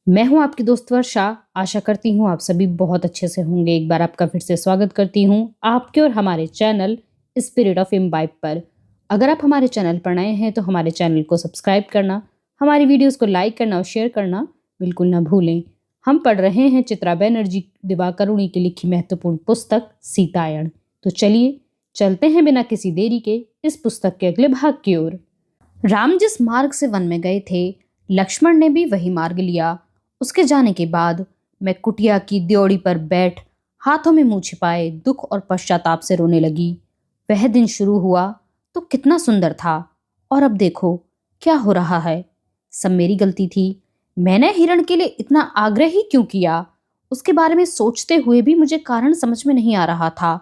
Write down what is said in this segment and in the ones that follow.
मैं हूं आपकी दोस्त वर्षा। आशा करती हूं आप सभी बहुत अच्छे से होंगे। एक बार आपका फिर से स्वागत करती हूं आपके और हमारे चैनल स्पिरिट ऑफ इम्बाइब पर। अगर आप हमारे चैनल पर नए हैं तो हमारे चैनल को सब्सक्राइब करना, हमारी वीडियोस को लाइक करना और शेयर करना बिल्कुल ना भूलें। हम पढ़ रहे हैं चित्रा बनर्जी दिवाकरुणी की लिखी महत्वपूर्ण पुस्तक सीतायन। तो चलिए चलते हैं बिना किसी देरी के इस पुस्तक के अगले भाग की ओर। राम जिस मार्ग से वन में गए थे, लक्ष्मण ने भी वही मार्ग लिया। उसके जाने के बाद मैं कुटिया की द्योड़ी पर बैठ हाथों में मुंह छिपाए दुख और पश्चाताप से रोने लगी। वह दिन शुरू हुआ तो कितना सुंदर था, और अब देखो क्या हो रहा है। सब मेरी गलती थी। मैंने हिरण के लिए इतना आग्रह ही क्यों किया? उसके बारे में सोचते हुए भी मुझे कारण समझ में नहीं आ रहा था।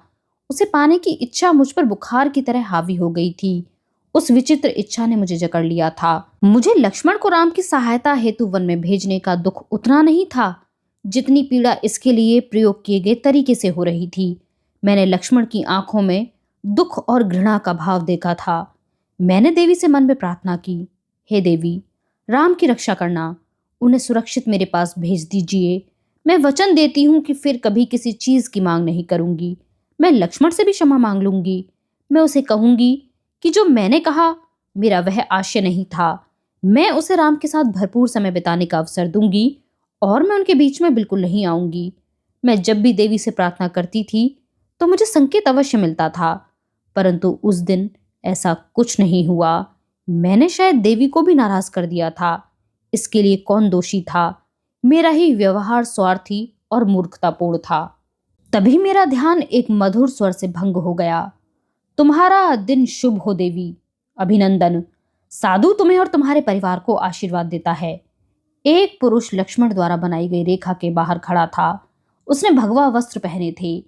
उसे पाने की इच्छा मुझ पर बुखार की तरह हावी हो गई थी। उस विचित्र इच्छा ने मुझे जकड़ लिया था। मुझे लक्ष्मण को राम की सहायता हेतु वन में भेजने का दुख उतना नहीं था जितनी पीड़ा इसके लिए प्रयोग किए गए तरीके से हो रही थी। मैंने लक्ष्मण की आंखों में दुख और घृणा का भाव देखा था। मैंने देवी से मन में प्रार्थना की, हे देवी, राम की रक्षा करना, उन्हें सुरक्षित मेरे पास भेज दीजिए। मैं वचन देती हूँ कि फिर कभी किसी चीज की मांग नहीं करूंगी। मैं लक्ष्मण से भी क्षमा मांग लूंगी। मैं उसे कहूंगी कि जो मैंने कहा मेरा वह आशय नहीं था। मैं उसे राम के साथ भरपूर समय बिताने का अवसर दूंगी और मैं उनके बीच में बिल्कुल नहीं आऊंगी। मैं जब भी देवी से प्रार्थना करती थी तो मुझे संकेत अवश्य मिलता था, परंतु उस दिन ऐसा कुछ नहीं हुआ। मैंने शायद देवी को भी नाराज कर दिया था। इसके लिए कौन दोषी था? मेरा ही व्यवहार स्वार्थी और मूर्खतापूर्ण था। तभी मेरा ध्यान एक मधुर स्वर से भंग हो गया। तुम्हारा दिन शुभ हो देवी, अभिनंदन। साधु तुम्हें और तुम्हारे परिवार को आशीर्वाद देता है। एक पुरुष लक्ष्मण द्वारा बनाई गई रेखा के बाहर खड़ा था। उसने भगवा वस्त्र पहने थे।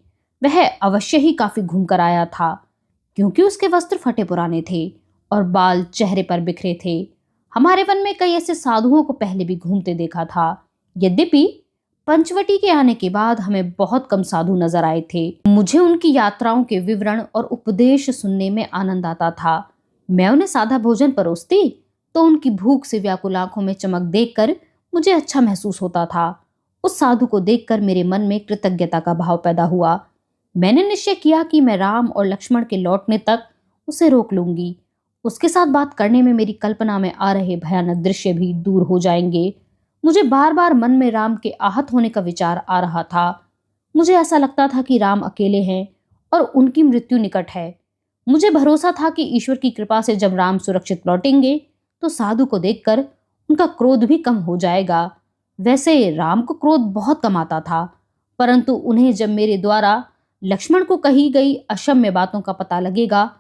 वह अवश्य ही काफी घूम कर आया था, क्योंकि उसके वस्त्र फटे पुराने थे और बाल चेहरे पर बिखरे थे। हमारे वन में कई ऐसे साधुओं को पहले भी घूमते देखा था। यद्यपि पंचवटी के आने के बाद हमें बहुत कम साधु नजर आए थे। मुझे उनकी यात्राओं के विवरण और उपदेश सुनने में आनंद आता था। मैं उन्हें सादा भोजन परोसती तो उनकी भूख से व्याकुल आंखों में चमक देखकर मुझे अच्छा महसूस होता था। उस साधु को देखकर मेरे मन में कृतज्ञता का भाव पैदा हुआ। मैंने निश्चय किया कि मैं राम और लक्ष्मण के लौटने तक उसे रोक लूंगी। उसके साथ बात करने में मेरी कल्पना में आ रहे भयानक दृश्य भी दूर हो जाएंगे। मुझे बार बार मन में राम के आहत होने का विचार आ रहा था। मुझे ऐसा लगता था कि राम अकेले हैं और उनकी मृत्यु निकट है। मुझे भरोसा था कि ईश्वर की कृपा से जब राम सुरक्षित लौटेंगे तो साधु को देखकर उनका क्रोध भी कम हो जाएगा। वैसे राम को क्रोध बहुत कम आता था, परंतु उन्हें जब मेरे द्वारा लक्ष्मण को कही गई अक्षम्य बातों का पता लगेगा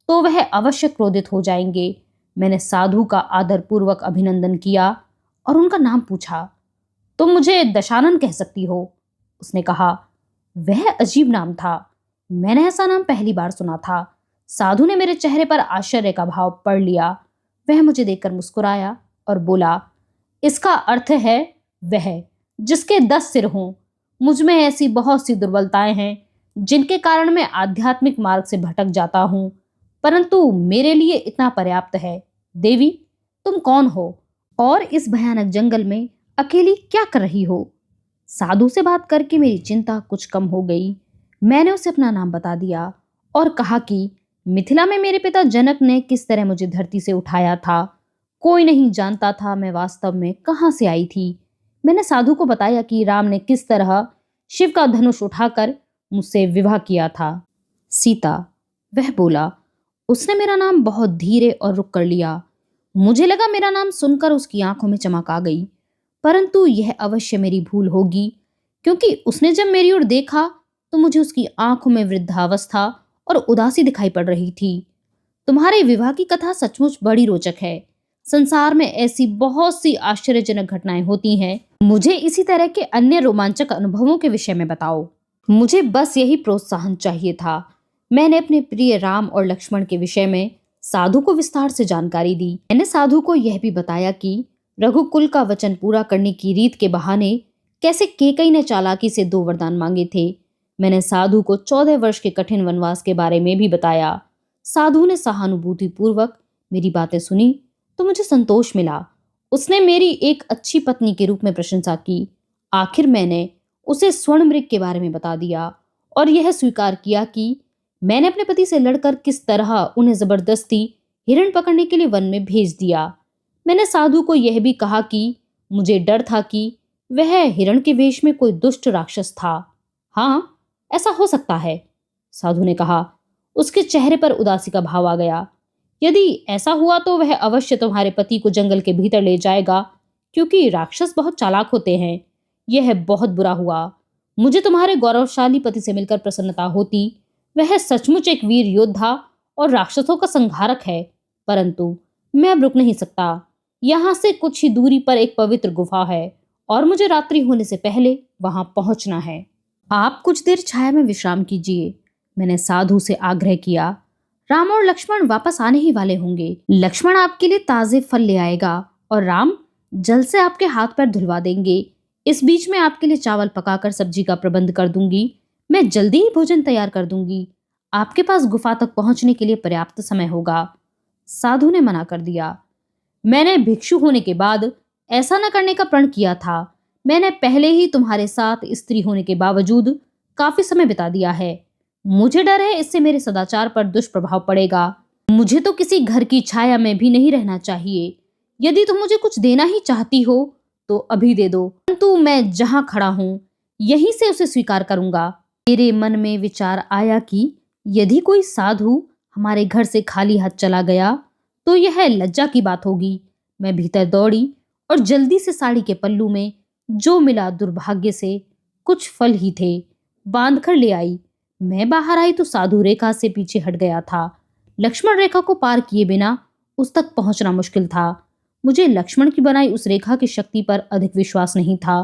तो वह अवश्य क्रोधित हो जाएंगे। मैंने साधु का आदरपूर्वक अभिनंदन किया और उनका नाम पूछा। तुम मुझे दशानन कह सकती हो, उसने कहा। वह अजीब नाम था। मैंने ऐसा नाम पहली बार सुना था। साधु ने मेरे चेहरे पर आश्चर्य का भाव पढ़ लिया। वह मुझे देखकर मुस्कुराया और बोला, इसका अर्थ है वह जिसके 10 सिर हों। मुझ में ऐसी बहुत सी दुर्बलताएं हैं जिनके कारण मैं आध्यात्मिक मार्ग से भटक जाता हूं, परंतु मेरे लिए इतना पर्याप्त है। देवी, तुम कौन हो और इस भयानक जंगल में अकेली क्या कर रही हो? साधु से बात करके मेरी चिंता कुछ कम हो गई। मैंने उसे अपना नाम बता दिया और कहा कि मिथिला में मेरे पिता जनक ने किस तरह मुझे धरती से उठाया था। कोई नहीं जानता था मैं वास्तव में कहाँ से आई थी। मैंने साधु को बताया कि राम ने किस तरह शिव का धनुष उठाकर मुझसे विवाह किया था। सीता, वह बोला। उसने मेरा नाम बहुत धीरे और रुक कर लिया। मुझे लगा मेरा नाम सुनकर उसकी आंखों में चमक आ गई, परंतु यह अवश्य मेरी भूल होगी, क्योंकि उसने जब मेरी ओर देखा तो मुझे उसकी आंखों में वृद्धावस्था और उदासी दिखाई पड़ रही थी। तुम्हारे विवाह की कथा सचमुच बड़ी रोचक है। संसार में ऐसी बहुत सी आश्चर्यजनक घटनाएं होती हैं। मुझे इसी तरह के अन्य रोमांचक अनुभवों के विषय में बताओ। मुझे बस यही प्रोत्साहन चाहिए था। मैंने अपने प्रिय राम और लक्ष्मण के विषय में साधु को विस्तार से जानकारी दी। मैंने साधु को यह भी बताया कि रघुकुल का वचन पूरा करने की रीत के बहाने कैसे केकई ने चालाकी से 2 वरदान मांगे थे। मैंने साधु को 14 वर्ष के कठिन वनवास के बारे में भी बताया। साधु ने सहानुभूति पूर्वक मेरी बातें सुनी तो मुझे संतोष मिला उसने मेरी एक अच्छी पत्नी के रूप में प्रशंसा की। आखिर मैंने उसे स्वर्ण मृग के बारे में बता दिया और यह स्वीकार किया कि मैंने अपने पति से लड़कर किस तरह उन्हें जबरदस्ती हिरण पकड़ने के लिए वन में भेज दिया। मैंने साधु को यह भी कहा कि मुझे डर था कि वह हिरण के वेश में कोई दुष्ट राक्षस था। हाँ, ऐसा हो सकता है, साधु ने कहा। उसके चेहरे पर उदासी का भाव आ गया। यदि ऐसा हुआ तो वह अवश्य तुम्हारे पति को जंगल के भीतर ले जाएगा, क्योंकि राक्षस बहुत चालाक होते हैं। यह बहुत बुरा हुआ। मुझे तुम्हारे गौरवशाली पति से मिलकर प्रसन्नता होती। वह सचमुच एक वीर योद्धा और राक्षसों का संहारक है, परंतु मैं अब रुक नहीं सकता। यहाँ से कुछ ही दूरी पर एक पवित्र गुफा है और मुझे रात्रि होने से पहले वहां पहुंचना है। आप कुछ देर छाया में विश्राम कीजिए, मैंने साधु से आग्रह किया। राम और लक्ष्मण वापस आने ही वाले होंगे। लक्ष्मण आपके लिए ताजे फल ले आएगा और राम जल से आपके हाथ पैर धुलवा देंगे। इस बीच में आपके लिए चावल पकाकर सब्जी का प्रबंध कर दूंगी। मैं जल्दी ही भोजन तैयार कर दूंगी। आपके पास गुफा तक पहुंचने के लिए पर्याप्त समय होगा। साधु ने मना कर दिया। मैंने भिक्षु होने के बाद ऐसा न करने का प्रण किया था। मैंने पहले ही तुम्हारे साथ स्त्री होने के बावजूद काफी समय बिता दिया है। मुझे डर है इससे मेरे सदाचार पर दुष्प्रभाव पड़ेगा। मुझे तो किसी घर की छाया में भी नहीं रहना चाहिए। यदि तुम मुझे कुछ देना ही चाहती हो तो अभी दे दो, परंतु मैं जहां खड़ा हूं यहीं से उसे स्वीकार करूंगा। मेरे मन में विचार आया कि यदि कोई साधु हमारे घर से खाली हाथ चला गया तो यह लज्जा की बात होगी। मैं भीतर दौड़ी और जल्दी से साड़ी के पल्लू में जो मिला दुर्भाग्य से कुछ फल ही थे बांध कर ले आई। मैं बाहर आई तो साधु रेखा से पीछे हट गया था। लक्ष्मण रेखा को पार किए बिना उस तक पहुंचना मुश्किल था। मुझे लक्ष्मण की बनाई उस रेखा की शक्ति पर अधिक विश्वास नहीं था,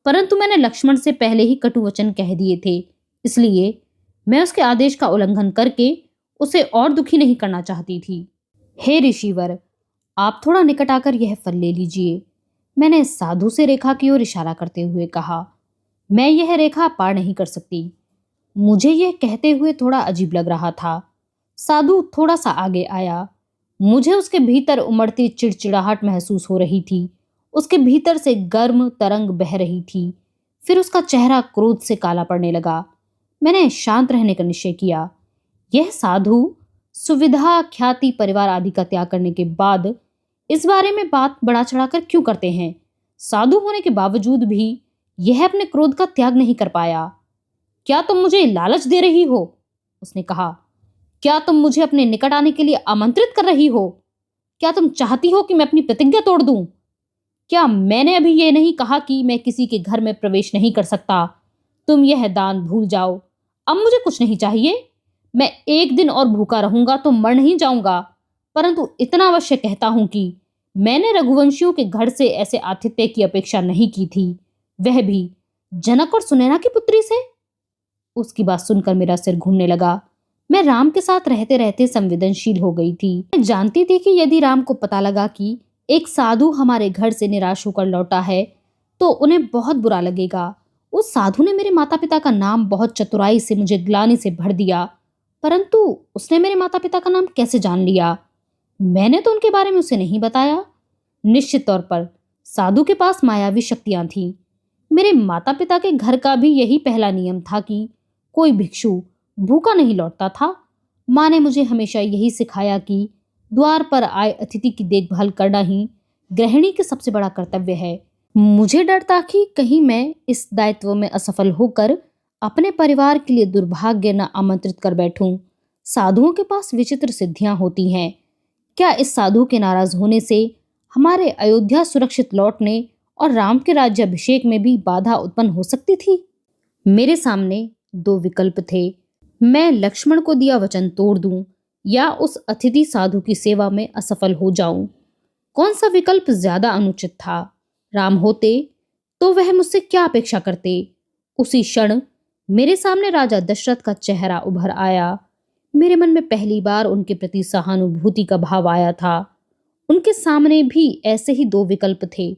परंतु मैंने लक्ष्मण से पहले ही कटु वचन कह दिए थे, इसलिए मैं उसके आदेश का उल्लंघन करके उसे और दुखी नहीं करना चाहती थी। हे ऋषिवर, आप थोड़ा निकट आकर यह फल ले लीजिए, मैंने साधु से रेखा की ओर इशारा करते हुए कहा। मैं यह रेखा पार नहीं कर सकती। मुझे यह कहते हुए थोड़ा अजीब लग रहा था। साधु थोड़ा सा आगे आया। मुझे उसके भीतर उमड़ती चिड़चिड़ाहट महसूस हो रही थी। उसके भीतर से गर्म तरंग बह रही थी। फिर उसका चेहरा क्रोध से काला पड़ने लगा। मैंने शांत रहने का निश्चय किया। यह साधु सुविधा, ख्याति, परिवार आदि का त्याग करने के बाद इस बारे में बात बढ़ा चढ़ाकर क्यों करते हैं? साधु होने के बावजूद भी यह अपने क्रोध का त्याग नहीं कर पाया। क्या तुम मुझे लालच दे रही हो? उसने कहा। क्या तुम मुझे अपने निकट आने के लिए आमंत्रित कर रही हो? क्या तुम चाहती हो कि मैं अपनी प्रतिज्ञा तोड़ दूं? क्या मैंने अभी ये नहीं कहा कि मैं किसी के घर में प्रवेश नहीं कर सकता? तुम यह दान भूल जाओ। अब मुझे कुछ नहीं चाहिए। मैं एक दिन और भूखा रहूंगा तो मर नहीं जाऊंगा, परंतु इतना अवश्य कहता हूं कि मैंने रघुवंशियों के घर से ऐसे आतिथ्य की अपेक्षा नहीं की थी, वह भी जनक और सुनैना की पुत्री से। उसकी बात सुनकर मेरा सिर घूमने लगा। मैं राम के साथ रहते रहते संवेदनशील हो गई थी। मैं जानती थी कि यदि राम को पता लगा कि एक साधु हमारे घर से निराश होकर लौटा है तो उन्हें बहुत बुरा लगेगा। उस साधु ने मेरे माता पिता का नाम बहुत चतुराई से मुझे ग्लानि से भर दिया, परंतु उसने मेरे माता पिता का नाम कैसे जान लिया? मैंने तो उनके बारे में उसे नहीं बताया। निश्चित तौर पर साधु के पास मायावी शक्तियां थीं। मेरे माता पिता के घर का भी यही पहला नियम था कि कोई भिक्षु भूखा नहीं लौटता था। माँ ने मुझे हमेशा यही सिखाया कि द्वार पर आए अतिथि की देखभाल करना ही गृहिणी के सबसे बड़ा कर्तव्य है। मुझे डर था कि कहीं मैं इस दायित्व में असफल होकर अपने परिवार के लिए दुर्भाग्य न आमंत्रित कर बैठूं। साधुओं के पास विचित्र सिद्धियां होती हैं। क्या इस साधु के नाराज होने से हमारे अयोध्या सुरक्षित लौटने और राम के राज्याभिषेक में भी बाधा उत्पन्न हो सकती थी? मेरे सामने दो विकल्प थे। मैं लक्ष्मण को दिया वचन तोड़ दूं या उस अतिथि साधु की सेवा में असफल हो जाऊं। कौन सा विकल्प ज्यादा अनुचित था? राम होते तो वह मुझसे क्या अपेक्षा करते? उसी क्षण मेरे सामने राजा दशरथ का चेहरा उभर आया। मेरे मन में पहली बार उनके प्रति सहानुभूति का भाव आया था। उनके सामने भी ऐसे ही दो विकल्प थे।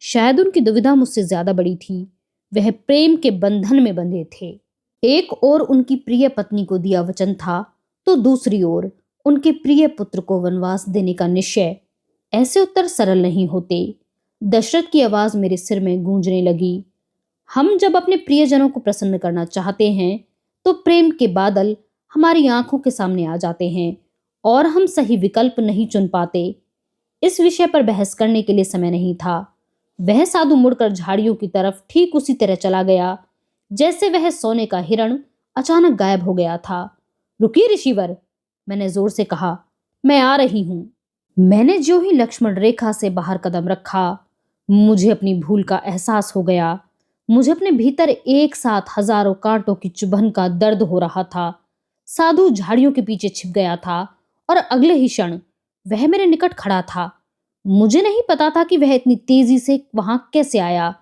शायद उनकी दुविधा मुझसे ज्यादा बड़ी थी। वह प्रेम के बंधन में बंधे थे। एक ओर उनकी प्रिय पत्नी को दिया वचन था तो दूसरी ओर उनके प्रिय पुत्र को वनवास देने का निश्चय। ऐसे उत्तर सरल नहीं होते। दशरथ की आवाज मेरे सिर में गूंजने लगी। हम जब अपने प्रियजनों को प्रसन्न करना चाहते हैं तो प्रेम के बादल हमारी आंखों के सामने आ जाते हैं और हम सही विकल्प नहीं चुन पाते। इस विषय पर बहस करने के लिए समय नहीं था। वह साधु मुड़कर झाड़ियों की तरफ ठीक उसी तरह चला गया जैसे वह सोने का हिरण अचानक गायब हो गया था। रुकिए ऋषिवर, मैंने जोर से कहा, मैं आ रही हूं। मैंने जो ही लक्ष्मण रेखा से बाहर कदम रखा, मुझे अपनी भूल का एहसास हो गया। मुझे अपने भीतर एक साथ हजारों कांटों की चुभन का दर्द हो रहा था। साधु झाड़ियों के पीछे छिप गया था और अगले ही क्षण वह मेरे निकट खड़ा था। मुझे नहीं पता था कि वह इतनी तेजी से वहां कैसे आया।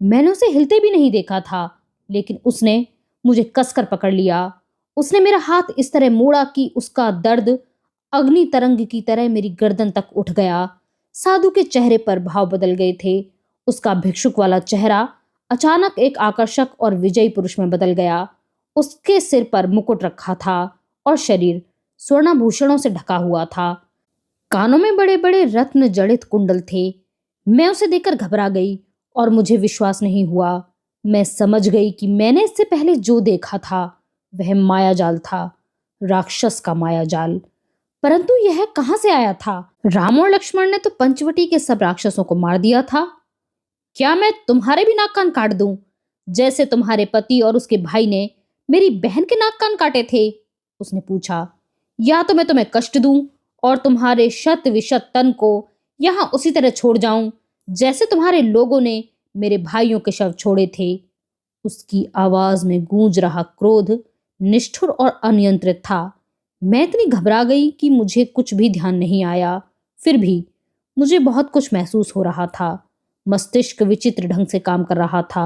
मैंने उसे हिलते भी नहीं देखा था, लेकिन उसने मुझे कसकर पकड़ लिया। उसने मेरा हाथ इस तरह मोड़ा कि उसका दर्द अग्नि तरंग की तरह मेरी गर्दन तक उठ गया। साधु के चेहरे पर भाव बदल गए थे। उसका भिक्षुक वाला चेहरा अचानक एक आकर्षक और विजयी पुरुष में बदल गया। उसके सिर पर मुकुट रखा था और शरीर स्वर्णाभूषणों से ढका हुआ था। कानों में बड़े बड़े रत्न जड़ित कुंडल थे। मैं उसे देखकर घबरा गई और मुझे विश्वास नहीं हुआ। मैं समझ गई कि मैंने इससे पहले जो देखा था वह मायाजाल था, राक्षस का मायाजाल। परंतु यह कहां से आया था? राम और लक्ष्मण ने तो पंचवटी के सब राक्षसों को मार दिया था। क्या मैं तुम्हारे भी नाक कान काट दूं, जैसे तुम्हारे पति और उसके भाई ने मेरी बहन के नाक कान काटे थे? उसने पूछा। या तो मैं तुम्हें कष्ट दूं और तुम्हारे शत विशत तन को यहां उसी तरह छोड़ जाऊं जैसे तुम्हारे लोगों ने मेरे भाइयों के शव छोड़े थे। उसकी आवाज में गूंज रहा क्रोध निष्ठुर और अनियंत्रित था। मैं इतनी घबरा गई कि मुझे कुछ भी ध्यान नहीं आया। फिर भी मुझे बहुत कुछ महसूस हो रहा था। मस्तिष्क विचित्र ढंग से काम कर रहा था।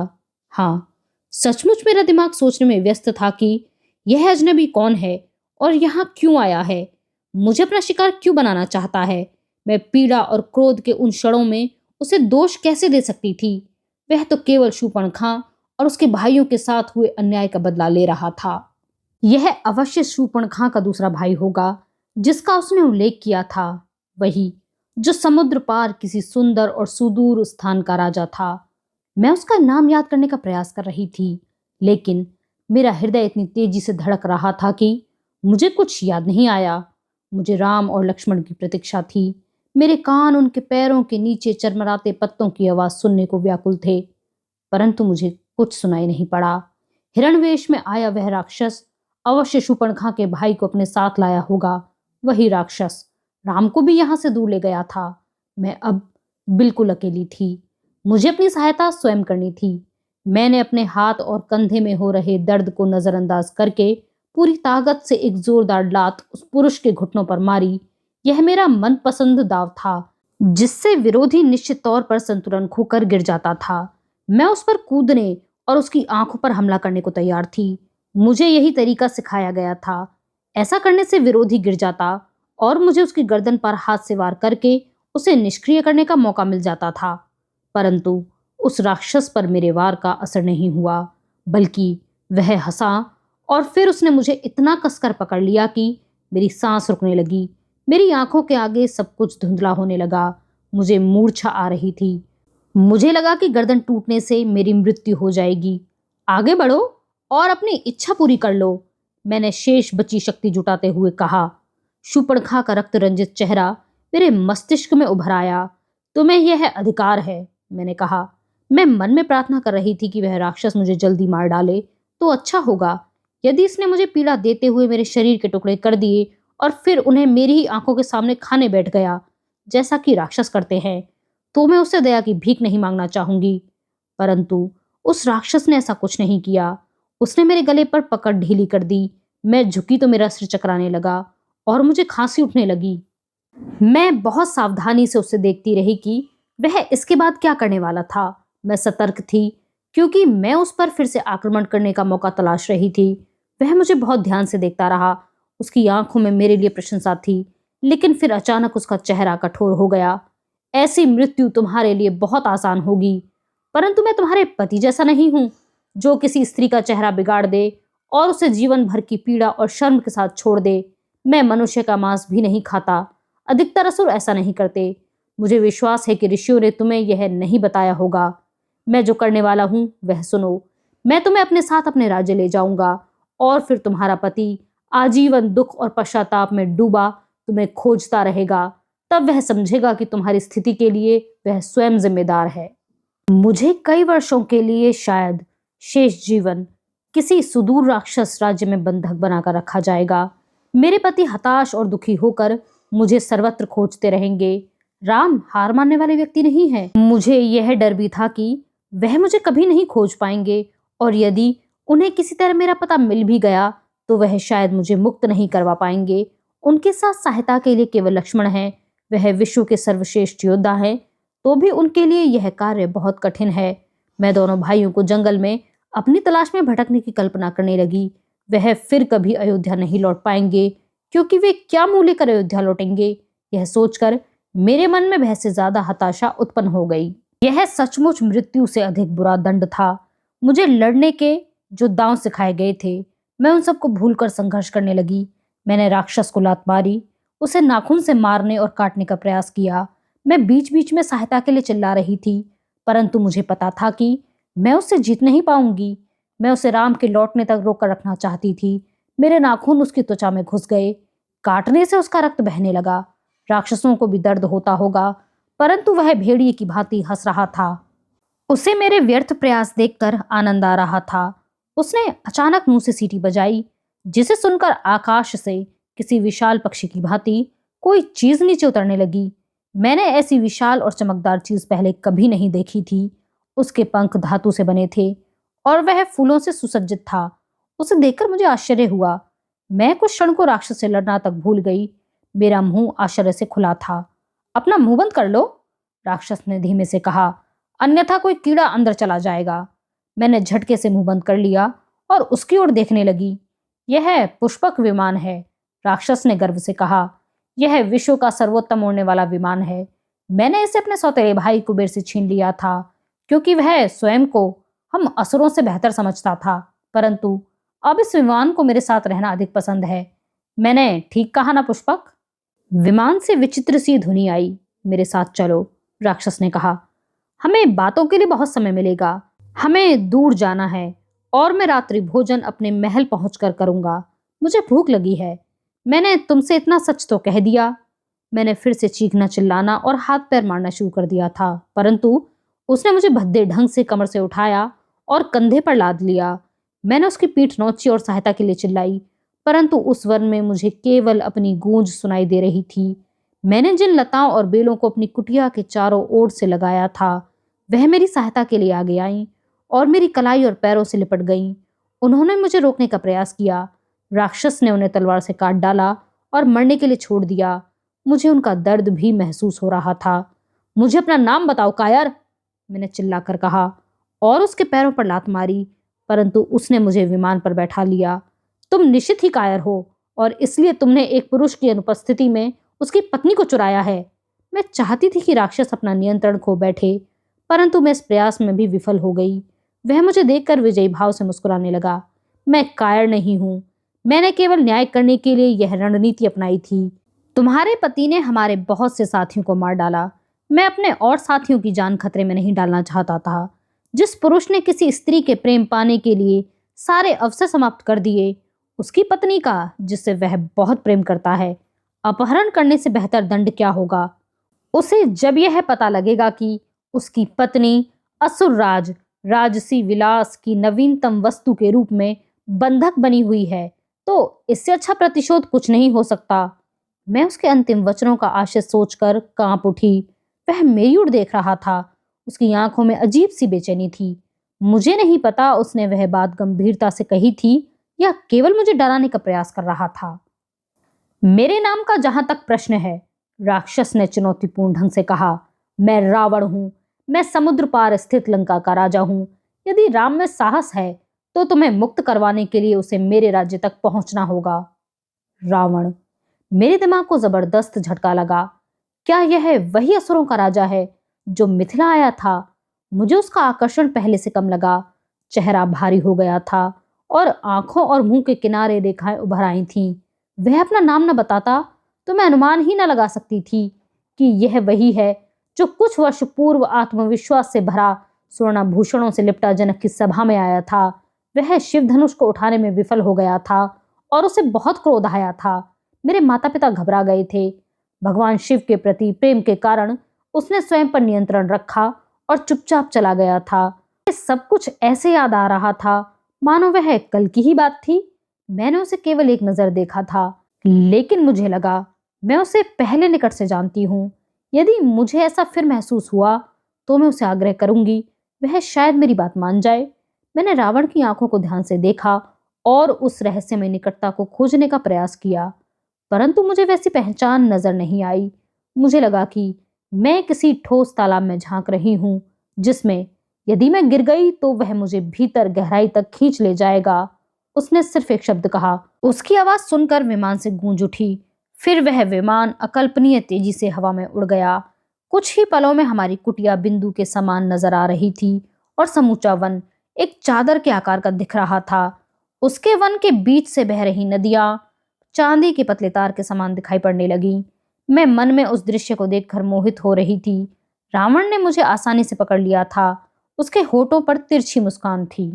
हाँ, सचमुच मेरा दिमाग सोचने में व्यस्त था कि यह अजनबी कौन है और यहाँ क्यों आया है, मुझे अपना शिकार क्यों बनाना चाहता है। मैं पीड़ा और क्रोध के उन क्षणों में उसे दोष कैसे दे सकती थी? वह तो केवल शूर्पणखा और उसके भाइयों के साथ हुए अन्याय का बदला ले रहा था। यह अवश्य शूर्पणखा का दूसरा भाई होगा जिसका उसने उल्लेख किया था, वही जो समुद्र पार किसी सुंदर और सुदूर स्थान का राजा था। मैं उसका नाम याद करने का प्रयास कर रही थी, लेकिन मेरा हृदय इतनी तेजी से धड़क रहा था कि मुझे कुछ याद नहीं आया। मुझे राम और लक्ष्मण की प्रतीक्षा थी। मेरे कान उनके पैरों के नीचे चरमराते पत्तों की आवाज सुनने को व्याकुल थे, परंतु मुझे कुछ सुनाई नहीं पड़ा। हिरणवेश में आया वह राक्षस अवश्य शूर्पणखा के भाई को अपने साथ लाया होगा। वही राक्षस राम को भी यहां से दूर ले गया था। मैं अब बिल्कुल अकेली थी। मुझे अपनी सहायता स्वयं करनी थी। मैंने अपने हाथ और कंधे में हो रहे दर्द को नजरअंदाज करके पूरी ताकत से एक जोरदार लात उस पुरुष के घुटनों पर मारी। यह मेरा मनपसंद दाव था, जिससे विरोधी निश्चित तौर पर संतुलन खोकर गिर जाता था। मैं उस पर कूदने और उसकी आंखों पर हमला करने को तैयार थी। मुझे यही तरीका सिखाया गया था। ऐसा करने से विरोधी गिर जाता और मुझे उसकी गर्दन पर हाथ से वार करके उसे निष्क्रिय करने का मौका मिल जाता था। परंतु उस राक्षस पर मेरे वार का असर नहीं हुआ, बल्कि वह हंसा और फिर उसने मुझे इतना कसकर पकड़ लिया कि मेरी सांस रुकने लगी। मेरी आंखों के आगे सब कुछ धुंधला होने लगा। मुझे मूर्छा आ रही थी। मुझे लगा कि गर्दन टूटने से मेरी मृत्यु हो जाएगी। आगे बढ़ो और अपनी इच्छा पूरी कर लो, मैंने शेष बची शक्ति जुटाते हुए कहा। शूर्पणखा का रक्त रंजित चेहरा मेरे मस्तिष्क में उभर आया। तुम्हें यह अधिकार है, मैंने कहा। मैं मन में प्रार्थना कर रही थी कि वह राक्षस मुझे जल्दी मार डाले तो अच्छा होगा। यदि इसने मुझे पीड़ा देते हुए मेरे शरीर के टुकड़े कर दिए और फिर उन्हें मेरी ही आंखों के सामने खाने बैठ गया, जैसा कि राक्षस करते हैं, तो मैं उससे दया की भीख नहीं मांगना चाहूंगी। परंतु उस राक्षस ने ऐसा कुछ नहीं किया। उसने मेरे गले पर पकड़ ढीली कर दी। मैं झुकी तो मेरा सिर चकराने लगा और मुझे खांसी उठने लगी। मैं बहुत सावधानी से उसे देखती रही कि वह इसके बाद क्या करने वाला था। मैं सतर्क थी क्योंकि मैं उस पर फिर से आक्रमण करने का मौका तलाश रही थी। वह मुझे बहुत ध्यान से देखता रहा। उसकी आंखों में मेरे लिए प्रशंसा थी, लेकिन फिर अचानक उसका चेहरा कठोर हो गया। ऐसी मृत्यु तुम्हारे लिए बहुत आसान होगी, परंतु मैं तुम्हारे पति जैसा नहीं हूं जो किसी स्त्री का चेहरा बिगाड़ दे और उसे जीवन भर की पीड़ा और शर्म के साथ छोड़ दे। मैं मनुष्य का मांस भी नहीं खाता। अधिकतर असुर ऐसा नहीं करते। मुझे विश्वास है कि ऋषियों ने तुम्हें यह नहीं बताया होगा। मैं जो करने वाला हूं वह सुनो। मैं तुम्हें अपने साथ अपने राज्य ले जाऊंगा और फिर तुम्हारा पति आजीवन दुख और पश्चाताप में डूबा तुम्हें खोजता रहेगा। तब वह समझेगा कि तुम्हारी स्थिति के लिए वह स्वयं जिम्मेदार है। मुझे कई वर्षों के लिए, शायद शेष जीवन, किसी सुदूर राक्षस राज्य में बंधक बनाकर रखा जाएगा। मेरे पति हताश और दुखी होकर मुझे सर्वत्र खोजते रहेंगे। राम हार मानने वाले व्यक्ति नहीं है। मुझे यह डर भी था कि वह मुझे कभी नहीं खोज पाएंगे, और यदि उन्हें किसी तरह मेरा पता मिल भी गया तो वह शायद मुझे मुक्त नहीं करवा पाएंगे। उनके साथ सहायता के लिए केवल लक्ष्मण है। वह विश्व के सर्वश्रेष्ठ योद्धा हैं, तो भी उनके लिए यह कार्य बहुत कठिन है। मैं दोनों भाइयों को जंगल में अपनी तलाश में भटकने की कल्पना करने लगी। वह फिर कभी अयोध्या नहीं लौट पाएंगे, क्योंकि वे क्या मुंह लेकर अयोध्या लौटेंगे। यह सोचकर मेरे मन में वह से ज्यादा हताशा उत्पन्न हो गई। यह सचमुच मृत्यु से अधिक बुरा दंड था। मुझे लड़ने के जो दांव सिखाए गए थे, मैं उन सबको भूलकर संघर्ष करने लगी। मैंने राक्षस को लात मारी, उसे नाखून से मारने और काटने का प्रयास किया। मैं बीच बीच में सहायता के लिए चिल्ला रही थी, परंतु मुझे पता था कि मैं उससे जीत नहीं पाऊंगी। मैं उसे राम के लौटने तक रोक कर रखना चाहती थी। मेरे नाखून उसकी त्वचा में घुस गए। काटने से उसका रक्त बहने लगा। राक्षसों को भी दर्द होता होगा, परंतु वह भेड़िए की भांति हंस रहा था। उसे मेरे व्यर्थ प्रयास देखकर आनंद आ रहा था। उसने अचानक मुंह से सीटी बजाई, जिसे सुनकर आकाश से किसी विशाल पक्षी की भांति कोई चीज नीचे उतरने लगी। मैंने ऐसी विशाल और चमकदार चीज पहले कभी नहीं देखी थी। उसके पंख धातु से बने थे और वह फूलों से सुसज्जित था। उसे देखकर मुझे आश्चर्य हुआ। मैं कुछ क्षण को राक्षस से लड़ना तक भूल गई। मेरा मुंह आश्चर्य से खुला था। अपना मुंह बंद कर लो, राक्षस ने धीमे से कहा, अन्यथा कोई कीड़ा अंदर चला जाएगा। मैंने झटके से मुंह बंद कर लिया और उसकी ओर देखने लगी। यह पुष्पक विमान है, राक्षस ने गर्व से कहा। यह विश्व का सर्वोत्तम उड़ने वाला विमान है। मैंने इसे अपने सौतेले भाई कुबेर से छीन लिया था, क्योंकि वह स्वयं को हम असुरों से बेहतर समझता था। परंतु अब इस विमान को मेरे साथ रहना अधिक पसंद है। मैंने ठीक कहा ना पुष्पक? विमान से विचित्र सी ध्वनि आई। मेरे साथ चलो, राक्षस ने कहा। हमें बातों के लिए बहुत समय मिलेगा। हमें दूर जाना है और मैं रात्रि भोजन अपने महल पहुंचकर करूंगा। मुझे भूख लगी है। मैंने तुमसे इतना सच तो कह दिया। मैंने फिर से चीखना चिल्लाना और हाथ पैर मारना शुरू कर दिया था, परंतु उसने मुझे भद्दे ढंग से कमर से उठाया और कंधे पर लाद लिया। मैंने उसकी पीठ नोची और सहायता के लिए चिल्लाई, परंतु उस वन में मुझे केवल अपनी गूंज सुनाई दे रही थी। मैंने जिन लताओं और बेलों को अपनी कुटिया के चारों ओर से लगाया था, वह मेरी सहायता के लिए आगे आईं और मेरी कलाई और पैरों से लिपट गईं। उन्होंने मुझे रोकने का प्रयास किया। राक्षस ने उन्हें तलवार से काट डाला और मरने के लिए छोड़ दिया। मुझे उनका दर्द भी महसूस हो रहा था। मुझे अपना नाम बताओ कायर, मैंने चिल्लाकर कहा और उसके पैरों पर लात मारी, परंतु उसने मुझे विमान पर बैठा लिया। तुम निश्चित ही कायर हो और इसलिए तुमने एक पुरुष की अनुपस्थिति में उसकी पत्नी को चुराया है। मैं चाहती थी कि राक्षस अपना नियंत्रण खो बैठे, परंतु मैं इस प्रयास में भी विफल हो गई। वह मुझे देखकर विजयी भाव से मुस्कुराने लगा। मैं कायर नहीं हूं, मैंने केवल न्याय करने के लिए यह रणनीति अपनाई थी। तुम्हारे पति ने हमारे बहुत से साथियों को मार डाला। मैं अपने और साथियों की जान खतरे में नहीं डालना चाहता था। जिस पुरुष ने किसी स्त्री के प्रेम पाने के लिए सारे अवसर समाप्त कर दिए, उसकी पत्नी का, जिससे वह बहुत प्रेम करता है, अपहरण करने से बेहतर दंड क्या होगा? उसे जब यह पता लगेगा कि उसकी पत्नी असुरराज राजसी विलास की नवीनतम वस्तु के रूप में बंधक बनी हुई है, तो इससे अच्छा प्रतिशोध कुछ नहीं हो सकता। मैं उसके अंतिम वचनों का आशय सोचकर कांप उठी। वह मेरी ओर देख रहा था। उसकी आंखों में अजीब सी बेचैनी थी। मुझे नहीं पता उसने वह बात गंभीरता से कही थी या केवल मुझे डराने का प्रयास कर रहा था। मेरे नाम का जहां तक प्रश्न है, राक्षस ने चुनौतीपूर्ण ढंग से कहा, मैं रावण हूं। मैं समुद्र पार स्थित लंका का राजा हूं। यदि राम में साहस है तो तुम्हें मुक्त करवाने के लिए उसे मेरे राज्य तक पहुंचना होगा। रावण, मेरे दिमाग को जबरदस्त झटका लगा। क्या यह वही असुरों का राजा है जो मिथिला आया था? मुझे उसका आकर्षण पहले से कम लगा। चेहरा भारी हो गया था और आंखों और मुंह के किनारे रेखाएं उभर आई थीं। वह अपना नाम न बताता तो मैं अनुमान ही न लगा सकती थी कि यह वही है जो कुछ वर्ष पूर्व आत्मविश्वास से भरा स्वर्णाभूषणों से लिपटा जनक की सभा में आया था, वह शिव धनुष को उठाने में विफल हो गया था और उसे बहुत क्रोध आया था। मेरे माता पिता घबरा गए थे। भगवान शिव के प्रति प्रेम के कारण उसने स्वयं पर नियंत्रण रखा और चुपचाप चला गया था। ये सब कुछ ऐसे याद आ रहा था मानो वह कल की ही बात थी। मैंने उसे केवल एक नजर देखा था, लेकिन मुझे लगा मैं उसे पहले निकट से जानती हूँ। यदि मुझे ऐसा फिर महसूस हुआ तो मैं उसे आग्रह करूंगी, वह शायद मेरी बात मान जाए। मैंने रावण की आंखों को ध्यान से देखा और उस रहस्यमय निकटता को खोजने का प्रयास किया, परंतु मुझे वैसी पहचान नजर नहीं आई। मुझे लगा कि मैं किसी ठोस तालाब में झांक रही हूं, जिसमें यदि मैं गिर गई तो वह मुझे भीतर गहराई तक खींच ले जाएगा। उसने सिर्फ एक शब्द कहा। उसकी आवाज सुनकर विमान से गूंज उठी। फिर वह विमान अकल्पनीय तेजी से हवा में उड़ गया। कुछ ही पलों में हमारी कुटिया बिंदु के समान नजर आ रही थी और समूचा वन एक चादर के आकार का दिख रहा था। उसके वन के बीच से बह रही नदियां चांदी के पतले तार के समान दिखाई पड़ने लगी। मैं मन में उस दृश्य को देखकर मोहित हो रही थी। रावण ने मुझे आसानी से पकड़ लिया था। उसके होठों पर तिरछी मुस्कान थी।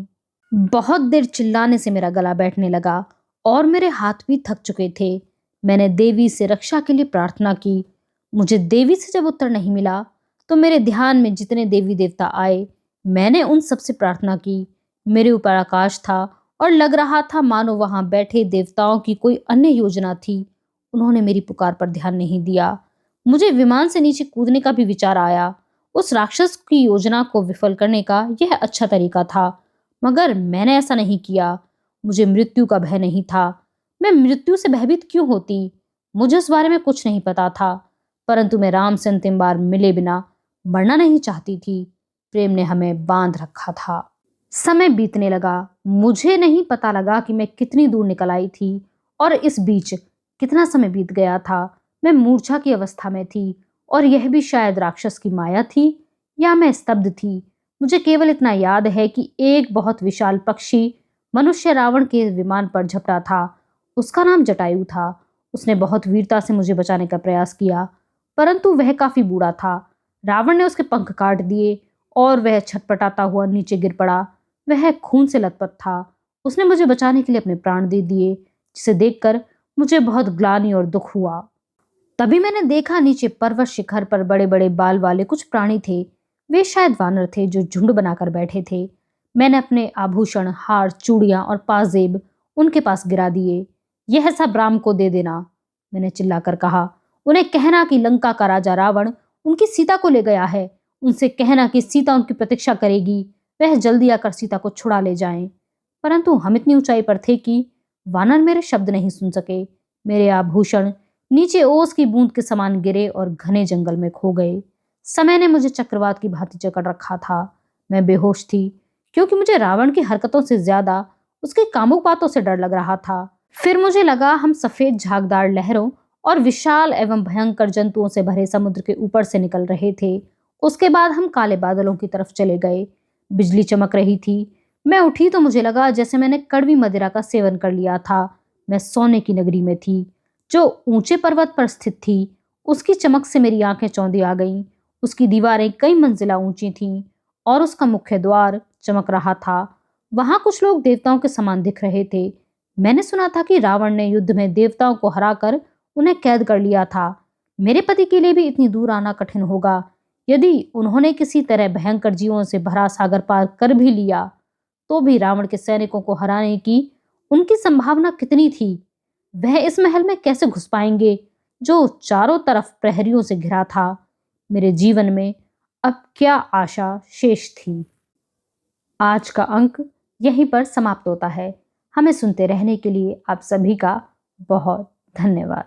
बहुत देर चिल्लाने से मेरा गला बैठने लगा और मेरे हाथ भी थक चुके थे। मैंने देवी से रक्षा के लिए प्रार्थना की। मुझे देवी से जब उत्तर नहीं मिला तो मेरे ध्यान में जितने देवी देवता आए, मैंने उन सबसे प्रार्थना की। मेरे ऊपर आकाश था और लग रहा था मानो वहां बैठे देवताओं की कोई अन्य योजना थी। उन्होंने मेरी पुकार पर ध्यान नहीं दिया। मुझे विमान से नीचे कूदने का भी विचार आया। उस राक्षस की योजना को विफल करने का यह अच्छा तरीका था, मगर मैंने ऐसा नहीं किया। मुझे मृत्यु का भय नहीं था। मैं मृत्यु से भयभीत क्यों होती? मुझे उस बारे में कुछ नहीं पता था, परंतु मैं राम से अंतिम बार मिले बिना मरना नहीं चाहती थी। प्रेम ने हमें बांध रखा था। समय बीतने लगा। मुझे नहीं पता लगा कि मैं कितनी दूर निकल आई थी और इस बीच कितना समय बीत गया था। मैं मूर्छा की अवस्था में थी और यह भी शायद राक्षस की माया थी या मैं स्तब्ध थी। मुझे केवल इतना याद है कि एक बहुत विशाल पक्षी मनुष्य रावण के विमान पर झपटा था। उसका नाम जटायु था। उसने बहुत वीरता से मुझे बचाने का प्रयास किया, परंतु वह काफी बूढ़ा था। रावण ने उसके पंख काट दिए और वह छटपटाता हुआ नीचे गिर पड़ा। वह खून से लथपथ था। उसने मुझे बचाने के लिए अपने प्राण दे दिए, जिसे देखकर मुझे बहुत ग्लानि और दुख हुआ। तभी मैंने देखा नीचे पर्वत शिखर पर बड़े बड़े बाल वाले कुछ प्राणी थे। वे शायद वानर थे जो झुंड बनाकर बैठे थे। मैंने अपने आभूषण, हार, चूड़ियां और पाजेब उनके पास गिरा दिए। यह सब राम को दे देना, मैंने चिल्लाकर कहा। उन्हें कहना कि लंका का राजा रावण उनकी सीता को ले गया है। उनसे कहना कि सीता उनकी प्रतीक्षा करेगी, वह जल्दी आकर सीता को छुड़ा ले जाएं। परंतु हम इतनी ऊंचाई पर थे कि वानर मेरे शब्द नहीं सुन सके। मेरे आभूषण नीचे ओस की बूंद के समान गिरे और घने जंगल में खो गए। समय ने मुझे चक्रवात की भांति जकड़ रखा था। मैं बेहोश थी, क्योंकि मुझे रावण की हरकतों से ज्यादा उसकी कामुक बातों से डर लग रहा था। फिर मुझे लगा हम सफेद झागदार लहरों और विशाल एवं भयंकर जंतुओं से भरे समुद्र के ऊपर से निकल रहे थे। उसके बाद हम काले बादलों की तरफ चले गए। बिजली चमक रही थी। मैं उठी तो मुझे लगा जैसे मैंने कड़वी मदिरा का सेवन कर लिया था। मैं सोने की नगरी में थी, जो ऊंचे पर्वत पर स्थित थी। उसकी चमक से मेरी आंखें चौंधी आ गईं। उसकी दीवारें कई मंजिला ऊंची थीं और उसका मुख्य द्वार चमक रहा था। वहां कुछ लोग देवताओं के समान दिख रहे थे। मैंने सुना था कि रावण ने युद्ध में देवताओं को हराकर उन्हें कैद कर लिया था। मेरे पति के लिए भी इतनी दूर आना कठिन होगा। यदि उन्होंने किसी तरह भयंकर जीवों से भरा सागर पार कर भी लिया, तो भी रावण के सैनिकों को हराने की उनकी संभावना कितनी थी? वह इस महल में कैसे घुस पाएंगे जो चारों तरफ प्रहरियों से घिरा था? मेरे जीवन में अब क्या आशा शेष थी? आज का अंक यहीं पर समाप्त होता है। हमें सुनते रहने के लिए आप सभी का बहुत धन्यवाद।